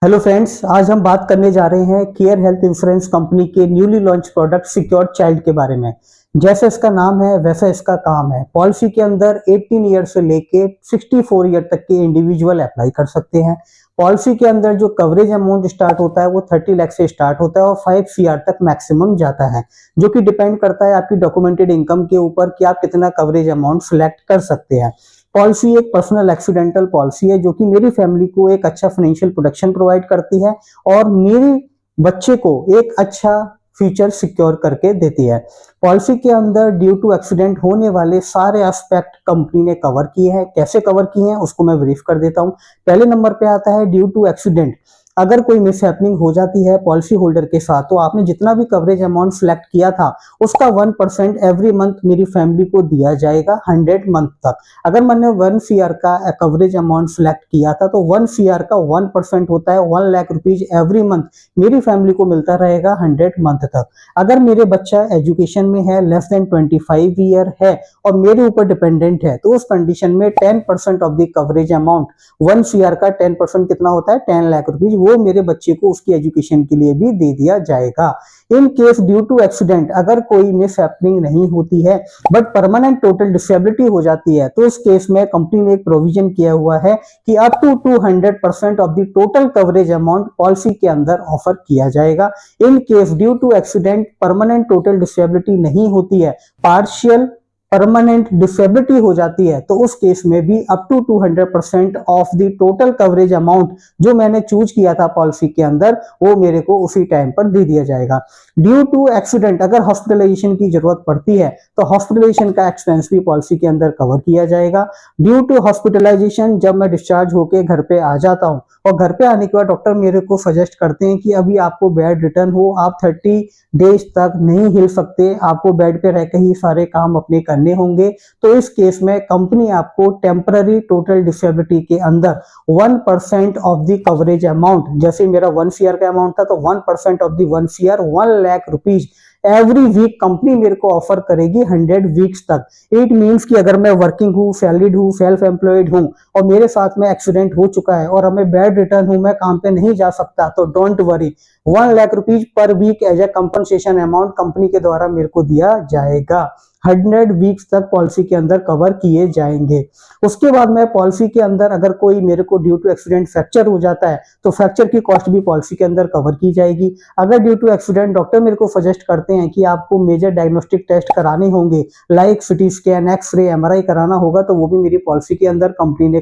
Hello friends, आज हम बात करने जा रहे हैं केयर हेल्थ इंश्योरेंस कंपनी के newly launch product secure child के बारे में। जैसे इसका नाम है वैसा इसका काम है। पॉलिसी के अंदर 18 ईयर से लेके 64 ईयर तक के इंडिविजुअल अप्लाई कर सकते हैं। पॉलिसी के अंदर जो कवरेज अमाउंट स्टार्ट होता है वो 30 लाख से स्टार्ट होता है और 5 सीआर तक मैक्सिमम जाता है, जो कि डिपेंड करता है आपकी डॉक्यूमेंटेड इनकम के ऊपर कि आप कितना कवरेज अमाउंट सिलेक्ट कर सकते हैं। पॉलिसी एक पर्सनल एक्सीडेंटल पॉलिसी है जो कि मेरी फैमिली को एक अच्छा फाइनेंशियल प्रोटेक्शन प्रोवाइड करती है और मेरे बच्चे को एक अच्छा फ्यूचर सिक्योर करके देती है। पॉलिसी के अंदर ड्यू टू एक्सीडेंट होने वाले सारे एस्पेक्ट कंपनी ने कवर किए हैं। कैसे कवर किए हैं उसको मैं ब्रीफ कर देता हूं। पहले नंबर पे आता है ड्यू टू एक्सीडेंट। अगर कोई मिस हैपनिंग हो जाती है पॉलिसी होल्डर के साथ तो आपने जितना भी कवरेज अमाउंट सिलेक्ट किया था उसका 1% एवरी मंथ मेरी फैमिली को दिया जाएगा 100 मंथ तक। अगर मैंने 1 सीआर का कवरेज अमाउंट सिलेक्ट किया था तो 1 सीआर का 1% होता है 1 लाख रुपीज एवरी मंथ मेरी फैमिली को मिलता रहेगा 100 मंथ तक। अगर मेरे बच्चा एजुकेशन में है, लेस देन 25 ईयर है और मेरे ऊपर डिपेंडेंट है तो उस कंडीशन में 10% of the coverage amount 1 CR का 10% कितना होता है 10 लाख रुपीज, वो मेरे बच्चे को उसकी एजुकेशन के लिए भी दे दिया जाएगा। In case due to accident अगर कोई मिस हैपनिंग नहीं होती है बट परमानेंट टोटल डिसेबिलिटी हो जाती है तो उस केस में कंपनी ने एक प्रोविजन किया हुआ है कि up to 200% of the total coverage amount policy के अंदर ऑफर किया जाएगा। In case due to accident permanent total disability नहीं होती है, पार्शियल परमानेंट डिसेबिलिटी हो जाती है तो उस केस में भी up to 200% of the total coverage amount जो मैंने चूज किया था पॉलिसी के अंदर वो मेरे को उसी टाइम पर दे दिया जाएगा। ड्यू टू एक्सीडेंट अगर हॉस्पिटलाइजेशन की जरूरत पड़ती है तो हॉस्पिटलाइजेशन का एक्सपेंस भी पॉलिसी के अंदर कवर किया जाएगा। ड्यू टू हॉस्पिटलाइजेशन जब मैं डिस्चार्ज होकर घर पे आ जाता हूँ और घर पे आने के बाद डॉक्टर मेरे को सजेस्ट करते हैं कि अभी आपको बेड रिटर्न हो, आप 30 डेज तक नहीं हिल सकते, आपको बेड पे रहकर ही सारे काम अपने करने होंगे, तो इस केस में कंपनी आपको टेम्पररी टोटल डिसेबिलिटी के अंदर 1% ऑफ द कवरेज अमाउंट, जैसे मेरा 1 सीआर का अमाउंट था तो 1% of the 1 CR 1 lakh rupees every week company मेरे को ऑफर करेगी 100 वीक्स तक। इट मींस कि अगर मैं वर्किंग हूँ, सैलरीड हूँ, सेल्फ एम्प्लॉयड हूँ और मेरे साथ में एक्सीडेंट हो चुका है और हमें बेड रिटर्न हूँ, मैं काम पे नहीं जा सकता, तो don't worry, 1 lakh rupees per week as a compensation amount company के द्वारा मेरे को दिया जाएगा। 100 वीक्स तक पॉलिसी के अंदर कवर किए जाएंगे। उसके बाद में पॉलिसी के अंदर अगर कोई मेरे को ड्यू टू एक्सीडेंट फ्रैक्चर हो जाता है तो फ्रैक्चर की कॉस्ट भी पॉलिसी के अंदर कवर की जाएगी। अगर ड्यू टू एक्सीडेंट डॉक्टर मेरे को सजेस्ट करते हैं कि आपको मेजर डायग्नोस्टिक टेस्ट कराने होंगे, like CT scan, x ray, MRI कराना होगा, तो वो भी मेरी पॉलिसी के अंदर कंपनी ने